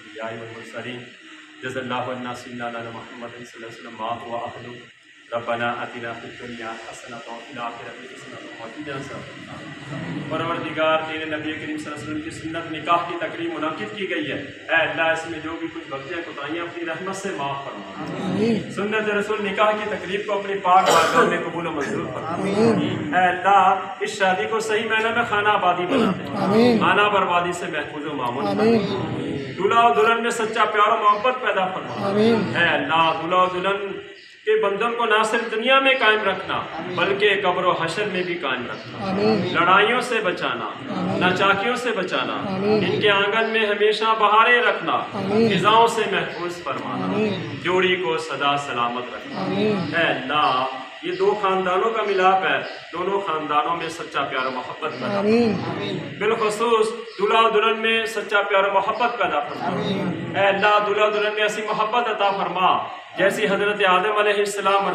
الانبیاء والمرسلین جزا اللہ عنا سیدنا محمد صلی اللہ علیہ وسلم ما هو اہلہ ربنا آتنا فی الدنیا حسنۃ وفی الآخرۃ حسنۃ وقنا عذاب النار۔ پروردگار تیرے نبی کریم صلی اللہ علیہ وسلم کی سنت نکاح کی تقریب منعقد کی گئی ہے، اے اللہ اس میں جو بھی کچھ غلطیاں کوتاہیاں اپنی رحمت سے معاف فرما۔ سنت رسول نکاح کی تقریب کو اپنی پاک بارگاہ میں قبول و منظور فرما۔ اے اللہ اس شادی کو صحیح معنی میں خانہ آبادی بنا دے، خانہ بربادی سے محفوظ و مامون فرما۔ دلہا و دلہن میں سچا پیار و محبت پیدا فرما۔ اے اللہ دلہا و دلہن کے بندھن کو نہ صرف دنیا میں قائم رکھنا بلکہ قبر و حشر میں بھی قائم رکھنا، لڑائیوں سے بچانا، ناچاکیوں سے بچانا، ان کے آنگن میں ہمیشہ بہاریں رکھنا، فضاؤں سے محفوظ فرمانا، جوڑی کو سدا سلامت رکھنا۔ اے اللہ یہ دو خاندانوں کا ملاپ ہے، دونوں خاندانوں میں سچا پیار و محبت پیدا فرما، بالخصوص دلہا و دلہن میں سچا پیار و محبت پیدا فرما۔ اے اللہ دلہا و دلہن میں ایسی محبت عطا فرما جیسی حضرت آدم علیہ السلام اور